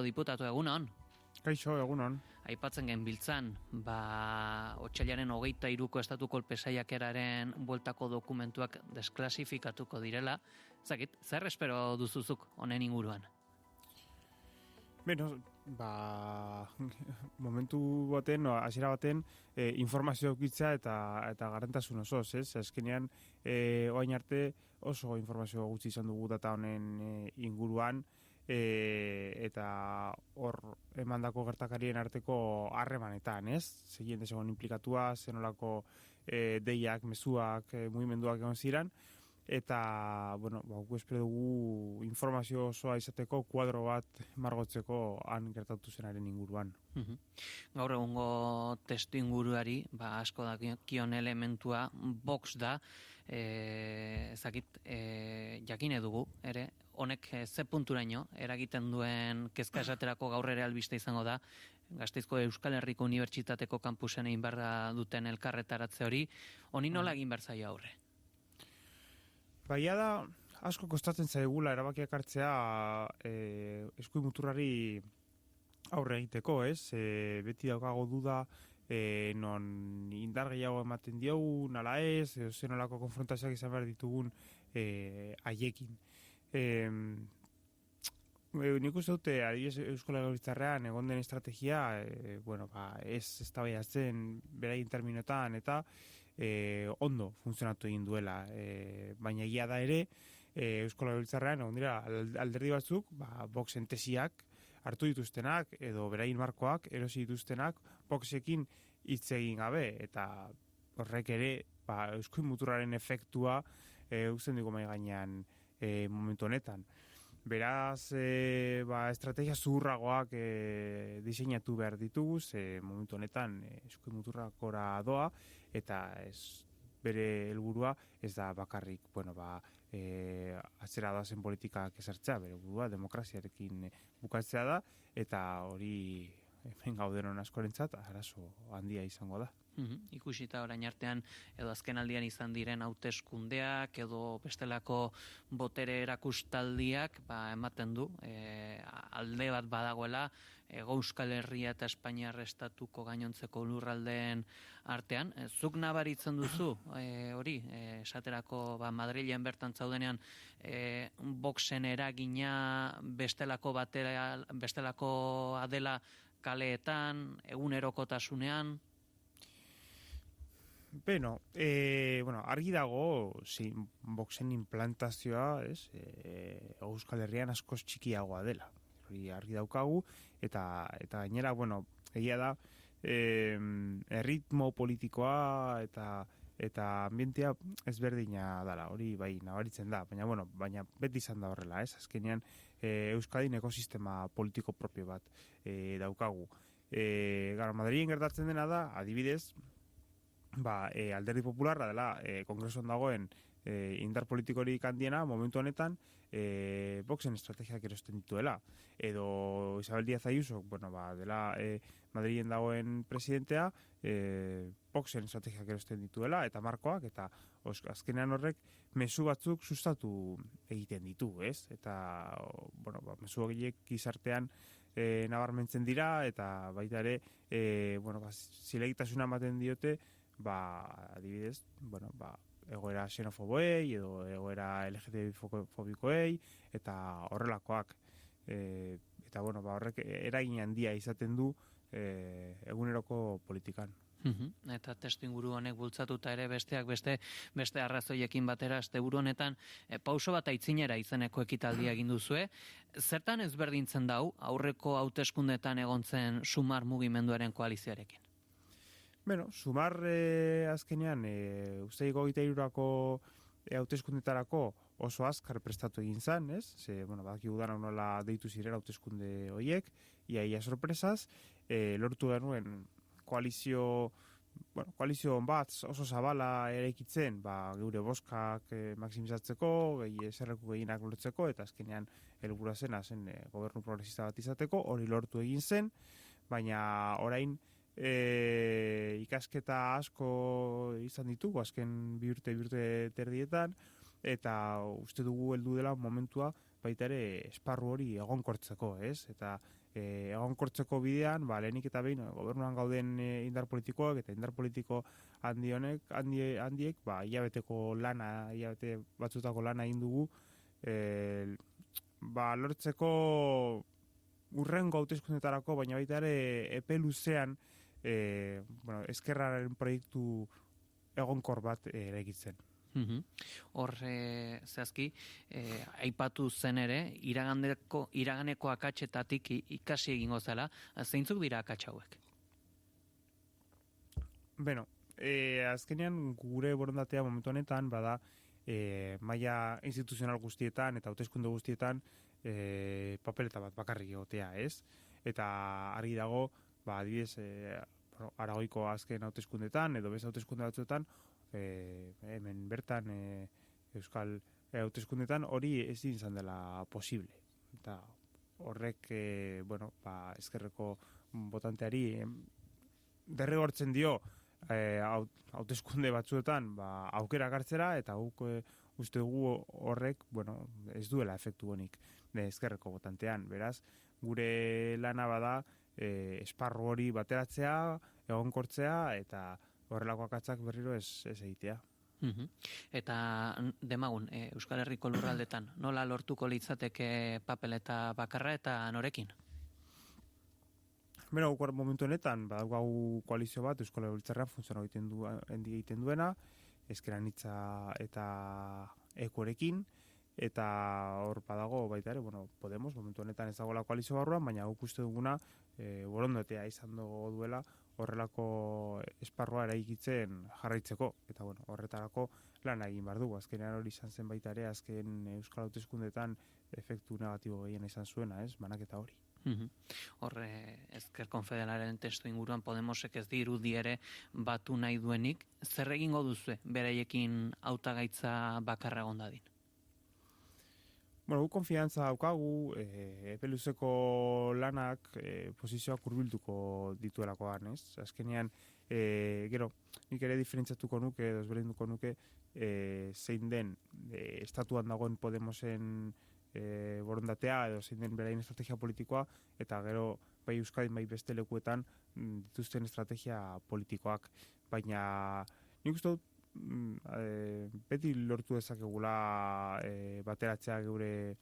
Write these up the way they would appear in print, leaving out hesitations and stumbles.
Diputatu egunon. Kaixo, egunon. Aipatzen genbiltzan, otsailaren 23ko estatu kolpe saiakeraren bueltako dokumentuak desklasifikatuko direla. Zakit, zer espero duzuzuk honen inguruan? Beno, momentu baten, hasiera baten, informazio eukitza eta garrantasun osoz, ez? Azkenean, orain arte oso informazio gutxi izan dugu data honen inguruan, eta hor emandako gertakarien arteko harremanetan, ez? Zegien desegon implikatua, zenolako deiak, mezuak, mugimenduak egon ziren, eta, bueno, gu espero dugu informazio osoa izateko kuadro bat margotzeko han gertatu zenaren inguruan. Gaur egungo testu inguruari, asko dakion elementua Vox da, jakine dugu, ere, honek ze punturaino eragiten duen kezka esaterako gaur ere albiste izango da, Gasteizko Euskal Herriko Unibertsitateko kampusen egin behar duten elkarretaratze hori, honi nola egin behar zaio aurre? Baina da, asko kostatzen zaigula erabakiak hartzea eskuin muturrari aurre egiteko, ez? Beti daukago duda non indar gehiago ematen diogu, nala ez, zenolako konfrontazioak izan behar ditugun haiekin. Nik uste dute, adibidez Eusko Legebiltzarrean egon den estrategia, ez eztabaidatzen beraien terminotan eta ondo funtzionatu egin duela. Baina egia da ere, Eusko Legebiltzarrean egon dira alderdi batzuk, Voxen tesiak hartu dituztenak edo beraien markoak erosi dituztenak Voxekin hitz egin gabe, eta horrek ere eskuin muturraren efektua uzten dugu mai gainean momentu honetan. Beraz, estrategia zuhurragoak diseinatu behar ditugu, momentu honetan eskuin muturrakora doa, eta bere helburua ez da bakarrik, atzera doazen politikak ezartzea, bere helburua demokraziarekin bukatzea da, eta hori hemen gaudenon askorentzat arazo handia izango da. Ikusita orain artean edo azken aldian izan diren hauteskundeak edo bestelako botere erakustaldiak ematen du alde bat badagoela Euskal Herria eta Espainiar estatuko gainontzeko lurraldeen artean. Zuk nabaritzen duzu hori, esaterako Madrilen bertan zaudenean Voxen eragina bestelakoa dela kaleetan, egunerokotasunean? Argi dago, Voxen implantazioa, Euskal Herrian askoz txikiagoa dela. Hori argi daukagu, eta gainera, egia da, erritmo politikoa eta ambientea ezberdina dela, hori bai nabaritzen da, baina beti izan da horrela, azkenean Euskadin ekosistema politiko propio bat daukagu. Madrilen gertatzen dena da, adibidez, Alderdi Popularra dela kongresuan dagoen indar politikorik handiena momentu honetan Voxen estrategiak erosten dituela. Edo Isabel Díaz Ayuso dela Madrilen dagoen presidentea Voxen estrategiak erosten dituela eta markoak, eta azkenean horrek mezu batzuk sustatu egiten ditu, ez? Eta mezu horiek gizartean nabarmentzen dira, eta baita ere zilegitasuna ematen diote adibidez, egoera xenofoboei edo egoera LGTB-fobikoei eta horrelakoak. Eta horrek eragin handia izaten du eguneroko politikan. Eta testu inguru honek bultzatuta ere beste arrazoiekin batera asteburu honetan pauso bat aitzinera izeneko ekitaldia egin duzue. Zertan ezberdintzen dau aurreko hauteskundetan egon zen Sumar mugimenduaren koalizioarekin? Sumar azkenean uztaileko 23ko hauteskundetarako oso azkar prestatu egin zen, ez? Badakigu dana nola deitu ziren hauteskunde horiek, iaia sorpresaz, lortu genuen koalizio bat oso zabala eraikitzen, geure boskak maximizatzeko, eserreku gehienak lortzeko, eta azkenean helburua zen gobernu progresista bat izateko, hori lortu egin zen, baina orain ikasketa asko izan ditugu azken bi urte terdietan, eta uste dugu heldu dela momentua baita ere esparru hori egonkortzeko, ez? Eta egonkortzeko bidean, lehenik eta behin gobernuan gauden indar politikoak eta indar politiko handiek, hilabete batzutako lana egin dugu, lortzeko urrengo hauteskundetarako, baina baita ere epe luzean ezkerraren proiektu egonkor bat eraikitzen. Hor, zehazki, aipatu zen ere, iraganeko akatsetatik ikasi egingo zela, zeintzuk dira akats hauek? Beno, azkenean gure borondatea momentu honetan, bada, maila instituzional guztietan eta hauteskunde guztietan papeleta bat bakarrik egotea, ez? Eta argi dago, adibidez, Aragoiko azken hauteskundetan edo beste hauteskunde batzuetan, hemen bertan euskal hauteskundetan hori ezin izan dela posible. Eta horrek ezkerreko botanteari derrigortzen dio hauteskunde batzuetan aukera hartzera, eta guk uste dugu horrek ez duela efektu honik ezkerreko botantean. Beraz, gure lana bada esparru hori bateratzea, egonkortzea eta horrelako akatsak berriro ez egitea. Eta demagun, Euskal Herriko lurraldetan, nola lortuko litzateke papeleta bakarra eta norekin? Beno, momentu honetan, badaukagu koalizio bat Euskal Herritzarrean funtziono egiten duena, Ezker Anitza eta Ekorekin, eta hor badago baita ere, Podemos momentu honetan ez dagoela koalizio barruan, baina guk uste duguna borondatea izan duela horrelako esparroa eraikitzen jarraitzeko, eta horretarako lan egin behar dugu. Azkenean hori izan zen baita ere, azken Euskal Hauteskundetan efektu negatibo gehien izan zuena, banaketa hori. Hor, Ezker Konfederalaren testu inguruan Podemosek ez dirudi ere batu nahi duenik, zer egingo duzue beraiekin hautagaitza bakarra egon dadin? Guk konfiantza daukagu, epe luzeko lanak posizioak hurbilduko dituelakoan, ez? Azkenean, gero, nik ere diferentziatuko nuke, desberdinduko nuke, zein den estatuan dagoen Podemosen borondatea, edo zein den beraien estrategia politikoa, eta gero, bai Euskadin, bai beste lekuetan dituzten estrategia politikoak. Baina, nik uste dut, beti lortu dezakegula bateratzea geure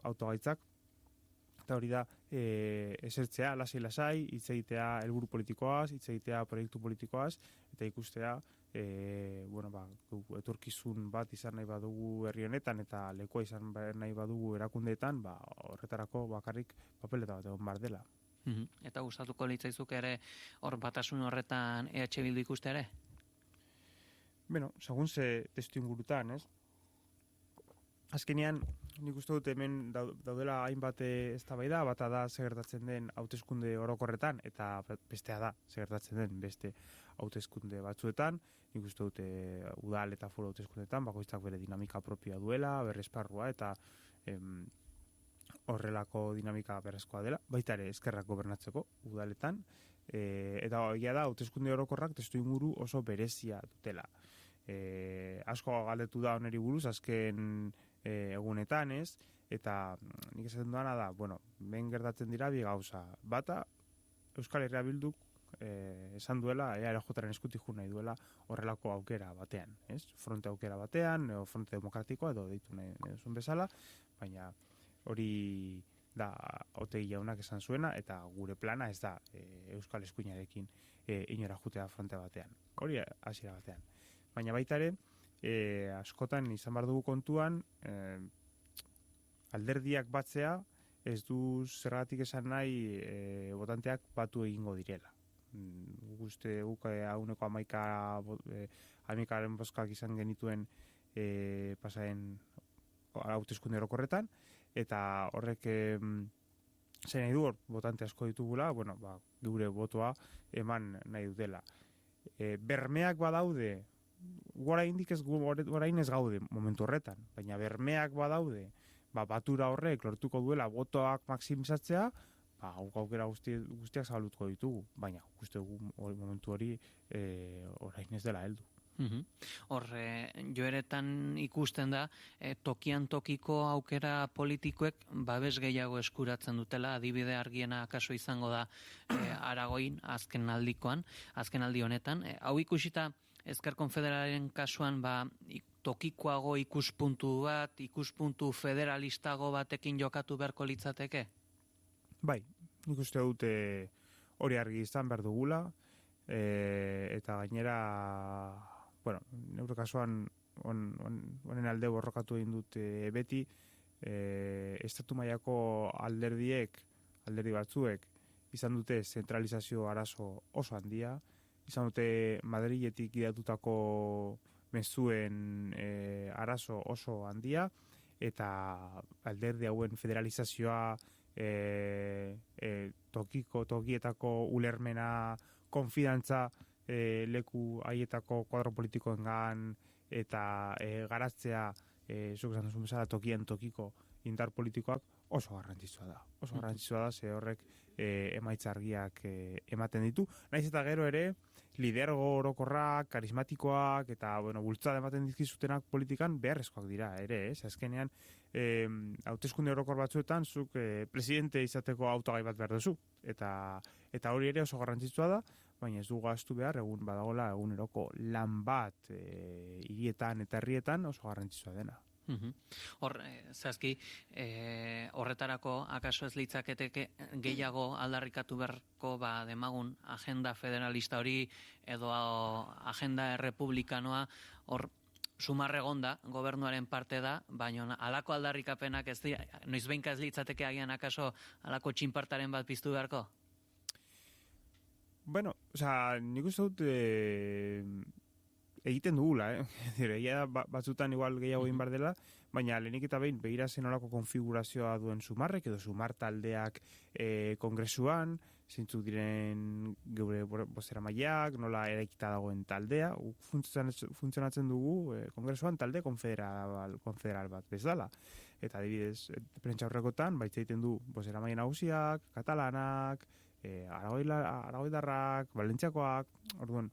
autogaitzak, eta hori da esertzea lasai, hitz egitea helburu politikoaz, hitz egitea proiektu politikoaz, eta ikustea etorkizun bat izan nahi badugu herri honetan eta lekua izan nahi badugu erakundeetan, horretarako bakarrik papeleta bat egon behar dela. Eta gustatuko litzaizuk ere hor batasun horretan EH Bildu ikuste ere? Beno, segun ze testu ingurutan, ez? Azkenean, nik uste dut hemen daudela hainbat eztabaida, bata da segertatzen den hauteskunde orokorretan, eta bestea da segertatzen den beste hauteskunde batzuetan. Nik uste dut udal eta foru hauteskundetan, bakoitzak bere dinamika propioa duela, bere esparrua, eta horrelako dinamika berrezkoa dela, baita ere ezkerrak gobernatzeko udaletan, eta egia da hauteskunde orokorrak testu inguru oso berezia dutela. Asko galdetu da oneri buruz azken egunetan, ez? Eta nik esaten duana da, ben gertatzen dira bi gauza. Bata, Euskal Herria Bilduk esan duela, EAJaren eskutik jo nahi duela horrelako aukera batean, ez? Fronte aukera batean, edo fronte demokratikoa, edo deitu nahi duzun bezala, baina hori da Otegi jaunak esan zuena, eta gure plana ez da Euskal Eskuinarekin inora jutea fronte batean. Hori hasiera batean. Baina baita ere, askotan izan behar dugu kontuan, alderdiak batzea, ez du zergatik esan nahi botanteak batu egingo direla. Uste guk hauneko 11aren bozkak izan genituen pasaren hauteskunde orokorretan, eta horrek zein nahi du botante asko ditugula, gure botoa eman nahi dutela. Bermeak badaude, orain ez gaude momentu horretan, baina bermeak badaude, batura horrek lortuko duela botoak maximizatzea, aukera guztiak zabalutko ditugu, baina uste momentu hori orain ez dela heldu. Hor, joeretan ikusten da, tokian tokiko aukera politikoek babes gehiago eskuratzen dutela, adibide argiena akaso izango da Aragoin azken aldi honetan. Hau ikusita, Ezker Konfederalen kasuan, tokikoago ikuspuntu federalistago batekin jokatu beharko litzateke? Bai, nik uste dute hori argi izan behar dugula, eta gainera, bueno, neure kasuan honen alde borrokatu egin dut beti, estatu mailako alderdi batzuek izan dute zentralizazio arazo oso handia, izan dute Madriletik gidatutako mezuen arazo oso handia, eta alderdi hauen federalizazioa, tokietako ulermena, konfidantza leku haietako kuadro politikoengan, eta garatzea, zuk esan duzun bezala, tokian tokiko indar politikoak oso garrantzitsua da. Oso garrantzitsua da, ze horrek emaitza argiak ematen ditu. Naiz eta gero ere, lidergo orokorrak, karismatikoak, eta bultzada ematen dizkizutenak politikan beharrezkoak dira ere, azkenean, hauteskunde orokor batzuetan, zuk presidente izateko hautagai bat behar duzu. Eta hori ere oso garrantzitsua da, baina ez du gaztu behar, egun badagola eguneroko lan bat hirietan eta herrietan oso garrantzitsua dena. Hor, zehazki, horretarako akaso ez litzaketeke gehiago aldarrikatu beharko demagun agenda federalista hori edo agenda errepublikanoa, hor sumarregonda gobernuaren parte da, baina alako aldarrikapenak ez dira, noizbeinka ez litzateke agian akaso alako txinpartaren bat piztu beharko? Bueno, nik uste dut egiten dugula, Egia batzutan igual gehiago egin bar dela, baina lehenik eta behin begira zenolako konfigurazioa duen Sumarrek edo Sumar taldeak kongresuan, zeintzuk diren geure bozeramaileak, nola eraikita dagoen taldea, funtzionatzen dugu kongresuan talde konfederal bat bezala. Eta adibidez, prentsa horrekotan, baitza egiten du bozeramaile nagusiak, katalanak, aragoidarrak, valentziakoak, orduan,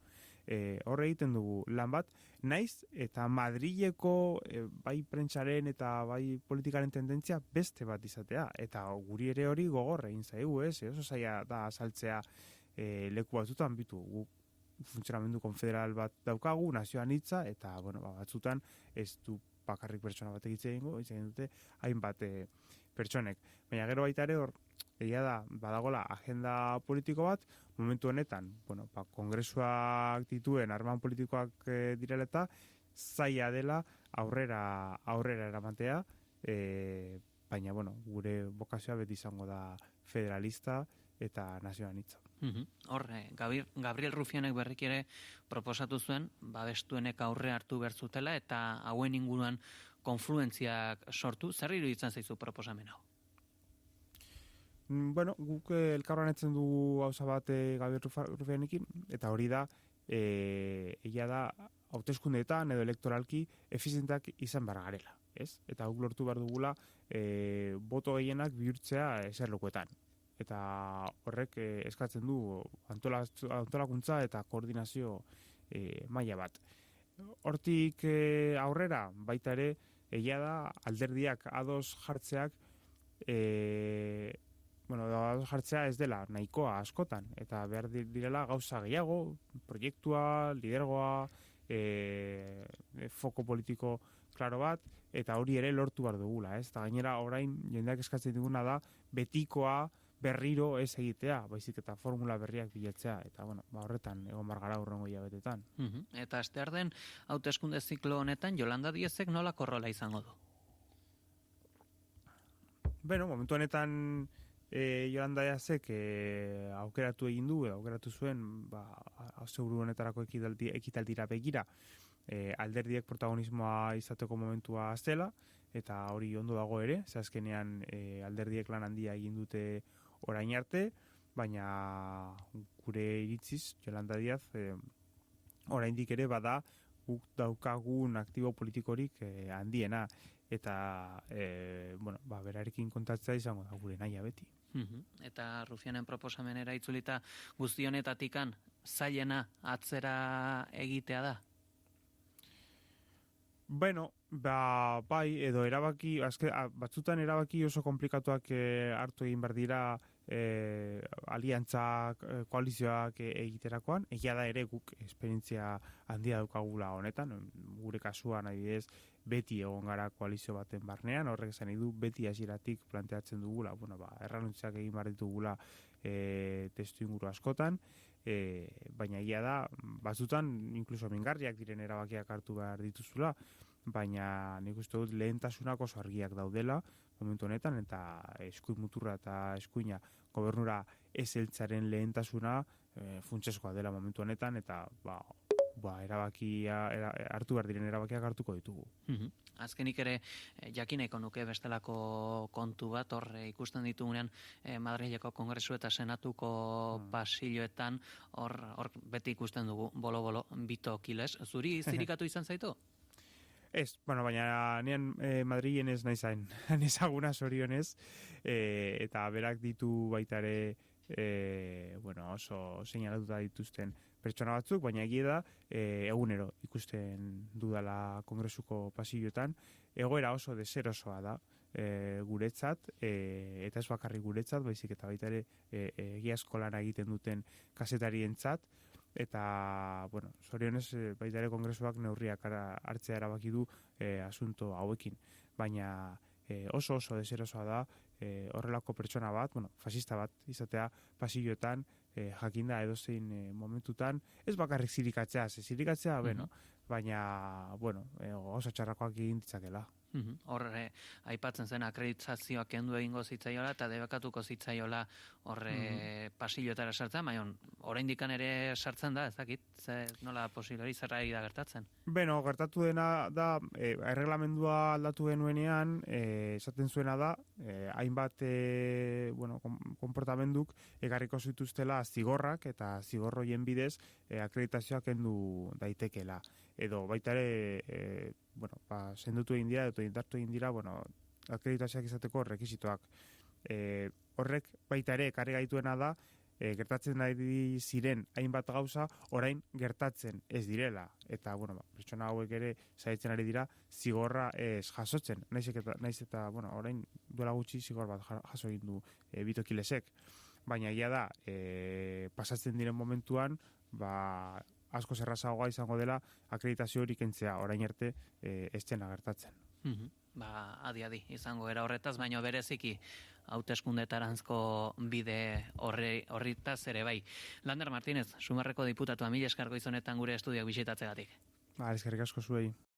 horre egiten dugu lan bat, naiz eta Madrileko bai prentsaren eta bai politikaren tendentzia beste bat izatea, eta guri ere hori gogor egin zaigu, oso zaila da azaltzea leku batzutan bitu, funtzionamendu konfederal bat daukagu, nazioan hitza, eta batzutan ez du bakarrik pertsona batek hitz egin dute hainbat pertsonek. Baina gero baita ere hor, egia da, badagola agenda politiko bat, momentu honetan, kongresuak dituen arman politikoak direla eta zaila dela aurrera eramatea, baina, gure bokazioa beti izango da federalista eta nazioan hitza. Hor, Gabriel Rufianek berrik ere proposatu zuen, babestuenek aurre hartu berzutela eta hauen inguruan konfluentziak sortu. Zer iruditzen zaizu proposamen hau? Guk elkarroan etzen dugu gauza bat Gabriel Rufianekin, eta hori da, egia da, hauteskundeetan edo elektoralki efizientak izan behar garela, ez? Eta guk lortu behar dugula boto gehienak bihurtzea eserlekuetan. Eta horrek eskatzen du antolakuntza eta koordinazio maila bat. Hortik aurrera, baita ere, egia da, alderdiak ados jartzeak ados jartzea ez dela nahikoa askotan, eta behar direla gauza gehiago, proiektua, lidergoa, foko politiko klaro bat, eta hori ere lortu behar dugula, ez? Eta gainera orain jendeak eskatzen diguna da betikoa berriro ez egitea, baizik eta formula berriak bilatzea, eta horretan egon bargara hurrengo hilabetetan. Eta astearten hauteskunde ziklo honetan Yolanda Díezek nolako rola izango du? Momentu honetan Yolanda Díezek aukeratu egin du, aukeratu zuen, seguru honetarako ekitaldira begira, alderdiek protagonismoa izateko momentua zela, eta hori ondo dago ere, azkenean alderdiek lan handia egin dute orain arte, baina gure iritziz, Yolanda Díaz, oraindik ere bada guk daukagun aktibo politikorik handiena, eta berarekin kontatzea izango da gure nahia beti. Eta Rufianen proposamenera itzulita guztionetatikan zailena atzera egitea da? Bueno, bai, edo erabaki, batzutan erabaki oso komplikatuak hartu egin behar dira aliantzak, koalizioak egiterakoan, egia da ere guk esperientzia handia daukagula honetan, gure kasuan adibidez, beti egon gara koalizio baten barnean, horrek esan nahi du beti hasieratik planteatzen dugula, erranuntziak egin behar ditugula testu inguru askotan, baina egia da, batzutan inkluso mingarriak diren erabakiak hartu behar dituzula, baina nik uste dut lehentasunak oso argiak daudela momentu honetan, eta eskuin muturra eta eskuina gobernura ez heltzaren lehentasuna funtsezkoa dela momentu honetan, eta hartu behar diren erabakiak hartuko ditugu. Azkenik ere jakineko nuke bestelako kontu bat, hor ikusten ditugunean Madrileko Kongresu eta Senatuko pasilloetan, hor beti ikusten dugu bolo-bolo, Bito Kiles. Zuri zirikatu izan zaitu? Ez, baina nean Madrilen ez nahi zain, ezaguna zorionez, eta berak ditu baita ere oso seinalatuta dituzten pertsona batzuk, baina egia da egunero ikusten dudala Kongresuko pasilloetan, egoera oso deserosoa da guretzat, eta ez bakarrik guretzat, baizik eta baita ere egiazko lana egiten duten kazetarientzat, eta, zorionez, baita ere Kongresuak neurriak hartzea erabaki du asunto hauekin, baina oso deserosoa da horrelako pertsona bat, fasista bat izatea pasilloetan, jakinda edozein momentutan, ez bakarrik zirikatzea, baina, oso txarrakoak egin ditzakela. Hor aipatzen zen akreditazioak kendu egingo zitzaiola eta debekatuko zitzaiola pasilloetara sartzen, baina oraindikan ere sartzen da, ez dakit, nola posible hori zerra da gertatzen? Gertatu dena da, erreglamendua aldatu genuenean, esaten zuena da, hainbat konportamenduk egarriko zituztela zigorrak eta zigorroien bidez akreditazioak kendu daitekela. Edo baita ere, sendotu egin dira, edo indartu egin dira, akreditazioak izateko rekisitoak. Horrek baita ere, ekarri gaituena da, gertatzen nahi ziren hainbat gauza, orain gertatzen ez direla. Eta, pertsona hauek ere saiatzen ari dira, zigorra ez jasotzen. Naiz eta, orain duela gutxi zigor bat jaso egin du Bito Kilesek. Baina egia da, pasatzen diren momentuan, asko zerrazagoa izango dela akreditazio hori kentzea, orain arte ez dena gertatzen. Adi izango era horretaz, baina bereziki hauteskundetaranzko bide horritaz ere bai. Lander Martínez, Sumarreko diputatua, mila esker goiz honetan gure estudioak bisitatzegatik. Eskerrik asko zuei.